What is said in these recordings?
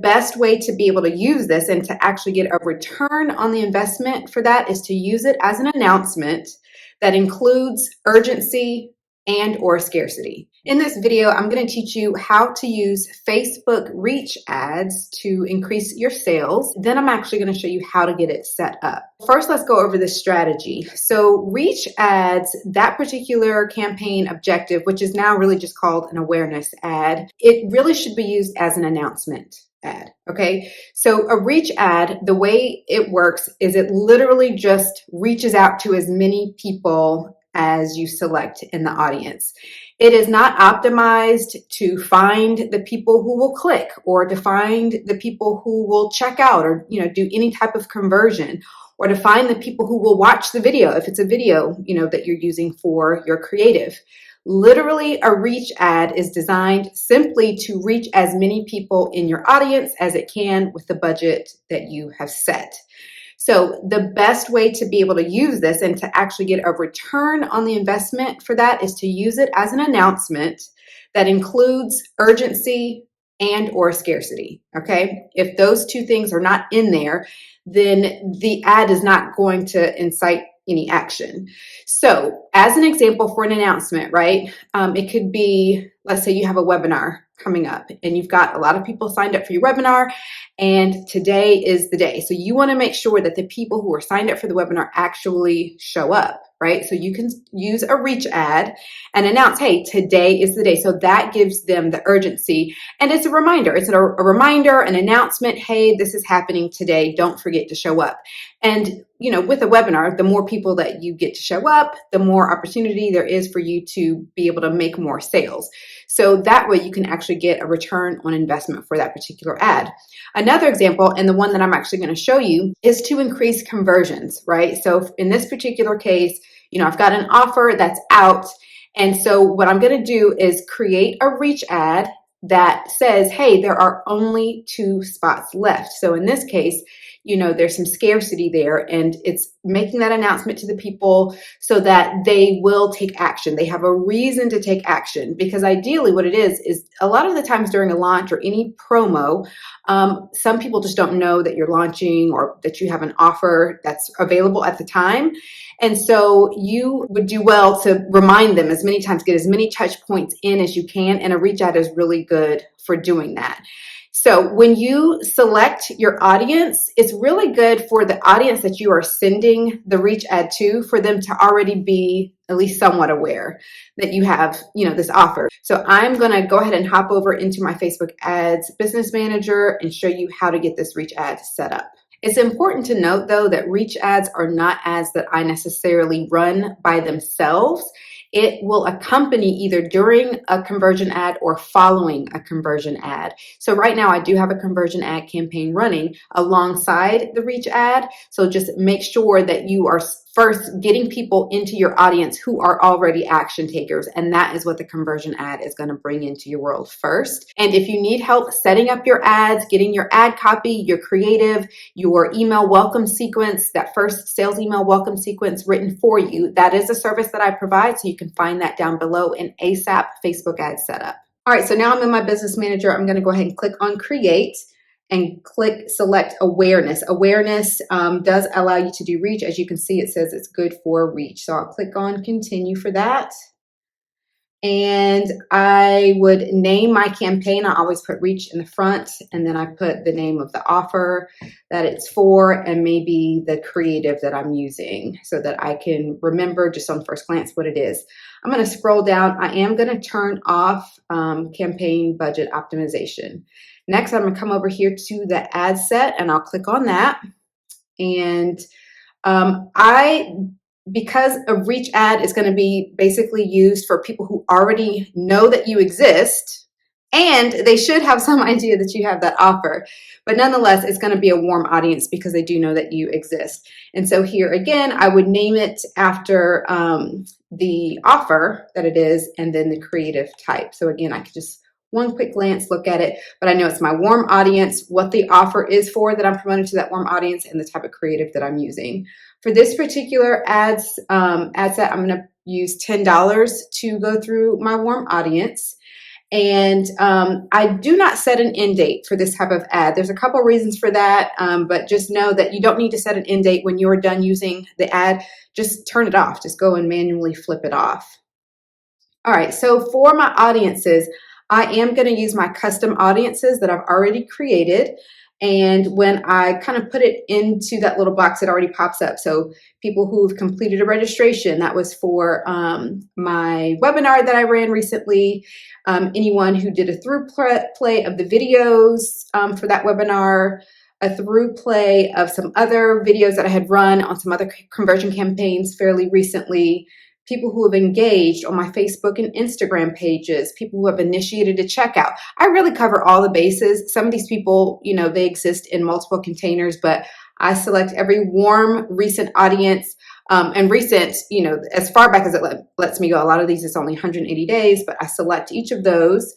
best way to be able to use this and to actually get a return on the investment for that is to use it as an announcement that includes urgency and or scarcity. In this video, I'm going to teach you how to use Facebook reach ads to increase your sales. Then I'm actually going to show you how to get it set up. First, let's go over this strategy. So reach ads, that particular campaign objective, which is now really just called an awareness ad, it really should be used as an announcement ad. Okay. So a reach ad, the way it works is it literally just reaches out to as many people as you select in the audience. It is not optimized to find the people who will click or to find the people who will check out or, do any type of conversion, or to find the people who will watch the video if it's a video, that you're using for your creative. Literally, a reach ad is designed simply to reach as many people in your audience as it can with the budget that you have set. So the best way to be able to use this and to actually get a return on the investment for that is to use it as an announcement that includes urgency and or scarcity. Okay. If those two things are not in there, then the ad is not going to incite any action. So as an example for an announcement, right? It could be, let's say you have a webinar coming up and you've got a lot of people signed up for your webinar and today is the day. So you want to make sure that the people who are signed up for the webinar actually show up, right? So you can use a reach ad and announce, hey, today is the day. So that gives them the urgency. And it's a reminder. It's a reminder, an announcement. Hey, this is happening today. Don't forget to show up. And, with a webinar, the more people that you get to show up, the more opportunity there is for you to be able to make more sales. So that way you can actually get a return on investment for that particular ad. Another example, and the one that I'm actually going to show you, is to increase conversions, right? So in this particular case, I've got an offer that's out. And so what I'm going to do is create a reach ad that says, hey, there are only 2 spots left. So in this case, there's some scarcity there, and it's making that announcement to the people so that they will take action. They have a reason to take action, because ideally what it is a lot of the times during a launch or any promo, some people just don't know that you're launching or that you have an offer that's available at the time. And so you would do well to remind them as many times, get as many touch points in as you can. And a reach ad is really good for doing that. So when you select your audience, it's really good for the audience that you are sending the reach ad to, for them to already be at least somewhat aware that you have, this offer. So I'm going to go ahead and hop over into my Facebook Ads Business Manager and show you how to get this reach ad set up. It's important to note, though, that reach ads are not ads that I necessarily run by themselves. It will accompany either during a conversion ad or following a conversion ad. So right now I do have a conversion ad campaign running alongside the reach ad. So just make sure that you are first getting people into your audience who are already action takers. And that is what the conversion ad is going to bring into your world first. And if you need help setting up your ads, getting your ad copy, your creative, your email welcome sequence, that first sales email welcome sequence written for you, that is a service that I provide. So you can find that down below in ASAP Facebook ad setup. All right, so now I'm in my business manager. I'm going to go ahead and click on create and click select awareness. Awareness does allow you to do reach. As you can see, it says it's good for reach. So I'll click on continue for that. And I would name my campaign. I always put reach in the front, and then I put the name of the offer that it's for and maybe the creative that I'm using so that I can remember just on first glance what it is. I'm going to scroll down. I am going to turn off campaign budget optimization. Next, I'm going to come over here to the ad set and I'll click on that. And because a reach ad is going to be basically used for people who already know that you exist, and they should have some idea that you have that offer. But nonetheless, it's going to be a warm audience because they do know that you exist. And so here again, I would name it after the offer that it is and then the creative type. So again, I could just one quick glance look at it, but I know it's my warm audience, what the offer is for that I'm promoting to that warm audience, and the type of creative that I'm using. For this particular ad set, I'm going to use $10 to go through my warm audience. And I do not set an end date for this type of ad. There's a couple of reasons for that, but just know that you don't need to set an end date when you're done using the ad. Just turn it off. Just go and manually flip it off. All right, so for my audiences, I am going to use my custom audiences that I've already created. And when I kind of put it into that little box, it already pops up. So people who've completed a registration, that was for my webinar that I ran recently. Anyone who did a through play of the videos for that webinar, a through play of some other videos that I had run on some other conversion campaigns fairly recently, people who have engaged on my Facebook and Instagram pages, people who have initiated a checkout. I really cover all the bases. Some of these people, they exist in multiple containers, but I select every warm, recent audience. And recent, as far back as it lets me go. A lot of these is only 180 days, but I select each of those.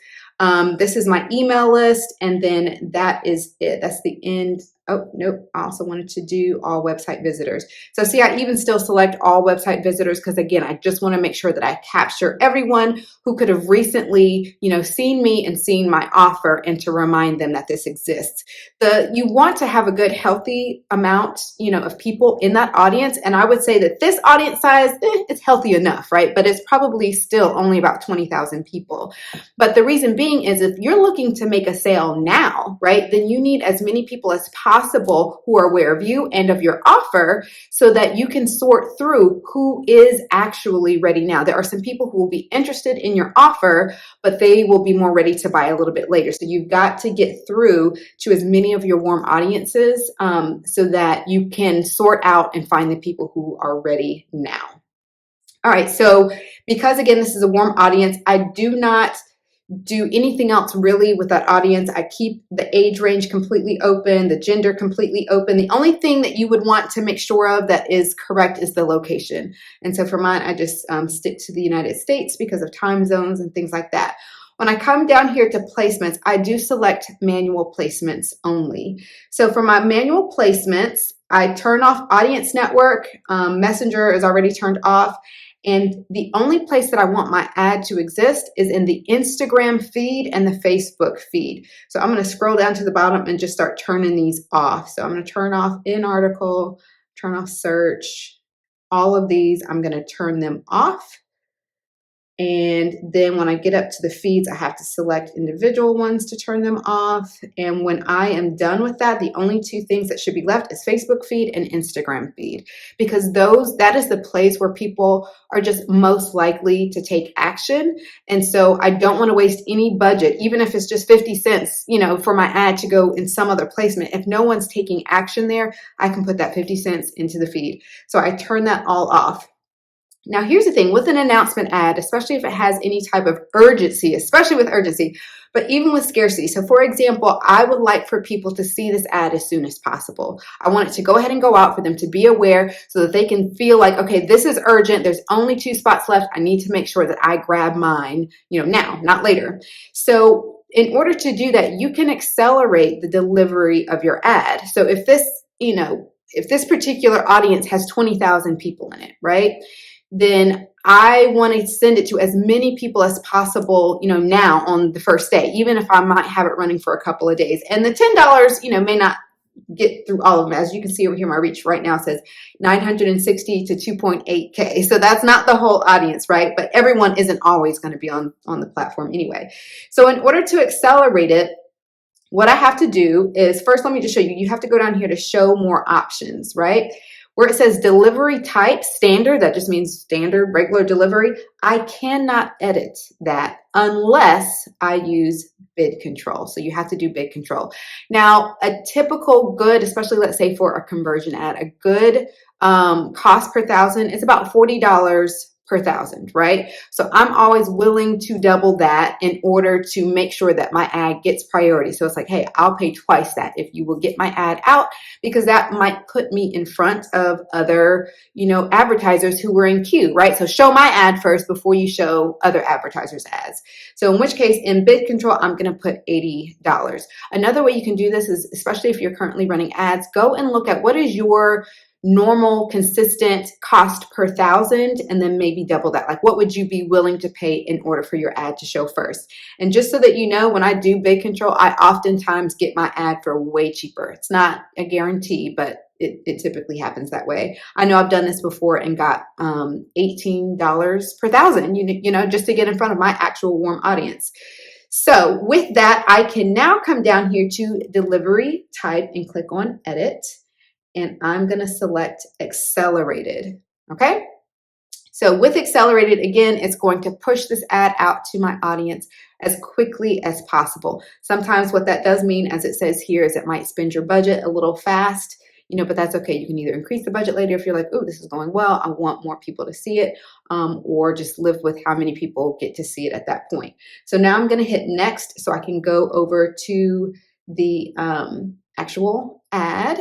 This is my email list, and then that is it. That's the end. Oh, nope. I also wanted to do all website visitors. So see, I even still select all website visitors because, again, I just want to make sure that I capture everyone who could have recently, seen me and seen my offer, and to remind them that this exists. You want to have a good, healthy amount, of people in that audience. And I would say that this audience size, it's healthy enough, right? But it's probably still only about 20,000 people. But the reason being is if you're looking to make a sale now, right, then you need as many people as possible who are aware of you and of your offer so that you can sort through who is actually ready now. There are some people who will be interested in your offer, but they will be more ready to buy a little bit later. So you've got to get through to as many of your warm audiences so that you can sort out and find the people who are ready now. All right, so because again, this is a warm audience, I do not do anything else really with that audience. I keep the age range completely open, the gender completely open. The only thing that you would want to make sure of that is correct is the location. And so for mine, I just stick to the United States because of time zones and things like that. When I come down here to placements, I do select manual placements only. So for my manual placements, I turn off audience network. Messenger is already turned off. And the only place that I want my ad to exist is in the Instagram feed and the Facebook feed. So I'm going to scroll down to the bottom and just start turning these off. So I'm going to turn off in article, turn off search. All of these, I'm going to turn them off. And then when I get up to the feeds, I have to select individual ones to turn them off. And when I am done with that, the only two things that should be left is Facebook feed and Instagram feed, because that is the place where people are just most likely to take action. And so I don't want to waste any budget, even if it's just 50 cents, for my ad to go in some other placement. If no one's taking action there, I can put that 50 cents into the feed. So I turn that all off. Now, here's the thing with an announcement ad, especially if it has any type of urgency, especially with urgency, but even with scarcity. So for example, I would like for people to see this ad as soon as possible. I want it to go ahead and go out for them to be aware so that they can feel like, okay, this is urgent. There's only 2 spots left. I need to make sure that I grab mine, now, not later. So in order to do that, you can accelerate the delivery of your ad. So if this particular audience has 20,000 people in it, right? Then I want to send it to as many people as possible, now on the first day, even if I might have it running for a couple of days. And the $10, may not get through all of them. As you can see over here, my reach right now says 960 to 2.8K. So that's not the whole audience, right? But everyone isn't always going to be on the platform anyway. So in order to accelerate it, what I have to do is first, let me just show you. You have to go down here to show more options, right? Where it says delivery type standard, that just means standard, regular delivery. I cannot edit that unless I use bid control. So you have to do bid control. Now, a typical good, especially let's say for a conversion ad, a good cost per thousand is about $40 per thousand, right? So I'm always willing to double that in order to make sure that my ad gets priority. So it's like, hey, I'll pay twice that if you will get my ad out, because that might put me in front of other, advertisers who were in queue, right? So show my ad first before you show other advertisers' ads. So in which case, in bid control, I'm going to put $80. Another way you can do this is, especially if you're currently running ads, go and look at what is your normal, consistent cost per thousand, and then maybe double that. Like, what would you be willing to pay in order for your ad to show first? And just so that you know, when I do bid control, I oftentimes get my ad for way cheaper. It's not a guarantee, but it typically happens that way. I know I've done this before and got $18 per thousand, you know, just to get in front of my actual warm audience. So with that, I can now come down here to delivery type and click on edit. And I'm going to select accelerated. Okay. So with accelerated, again, it's going to push this ad out to my audience as quickly as possible. Sometimes what that does mean, as it says here, is it might spend your budget a little fast, you know, but that's okay. You can either increase the budget later if you're like, oh, this is going well, I want more people to see it, or just live with how many people get to see it at that point. So now I'm going to hit next so I can go over to the actual ad.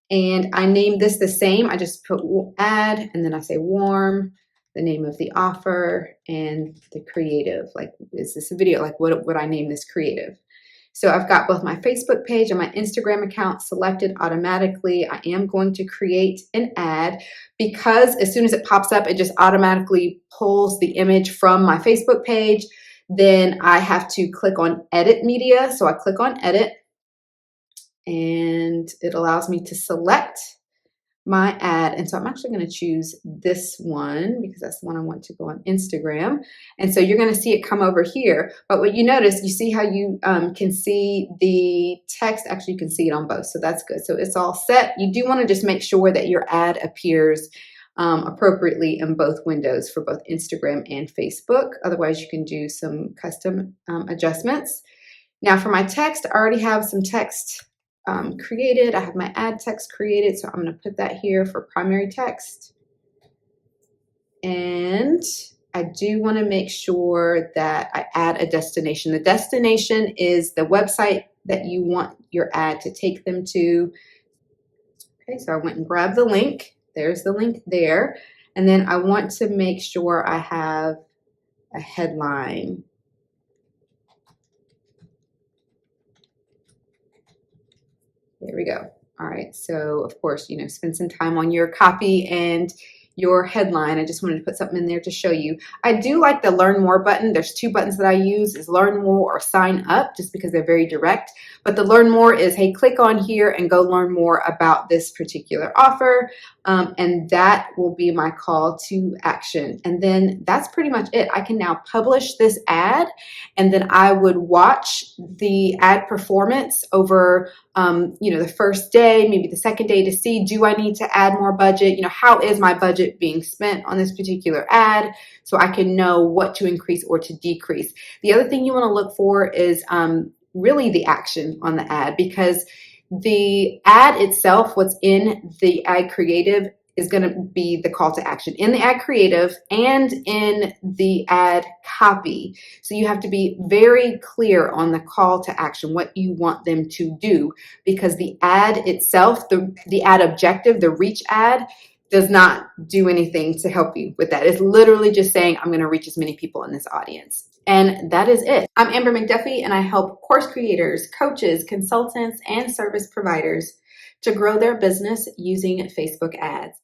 And I named this the same. I just put ad and then I say warm, the name of the offer, and the creative. Like, is this a video? Like, what would I name this creative? So I've got both my Facebook page and my Instagram account selected automatically. I am going to create an ad because as soon as it pops up, it just automatically pulls the image from my Facebook page. Then I have to click on edit media. So I click on edit, and it allows me to select my ad. And so I'm actually going to choose this one because that's the one I want to go on Instagram. And so you're going to see it come over here. But what you notice, you see how you can see the text. Actually, you can see it on both. So that's good. So it's all set. You do want to just make sure that your ad appears appropriately in both windows for both Instagram and Facebook. Otherwise, you can do some custom adjustments. Now for my text, I already have some text created. I have my ad text created, so I'm going to put that here for primary text. And I do want to make sure that I add a destination. The destination is the website that you want your ad to take them to. Okay, so I went and grabbed the link. There's the link there. And then I want to make sure I have a headline. There we go. All right. So of course, you know, spend some time on your copy and your headline. I just wanted to put something in there to show you. I do like the learn more button. There's two buttons that I use, is learn more or sign up, just because they're very direct. But the learn more is, hey, click on here and go learn more about this particular offer. And that will be my call to action. And then that's pretty much it. I can now publish this ad, and then I would watch the ad performance over you know, the first day, maybe the second day, to see, do I need to add more budget? You know, how is my budget being spent on this particular ad, so I can know what to increase or to decrease. The other thing you want to look for is really the action on the ad, because the ad itself, what's in the ad creative, is going to be the call to action in the ad creative and in the ad copy. So you have to be very clear on the call to action, what you want them to do, because the ad itself, the ad objective, the reach ad, does not do anything to help you with that. It's literally just saying, I'm going to reach as many people in this audience. And that is it. I'm Amber McDuffie, and I help course creators, coaches, consultants, and service providers to grow their business using Facebook ads.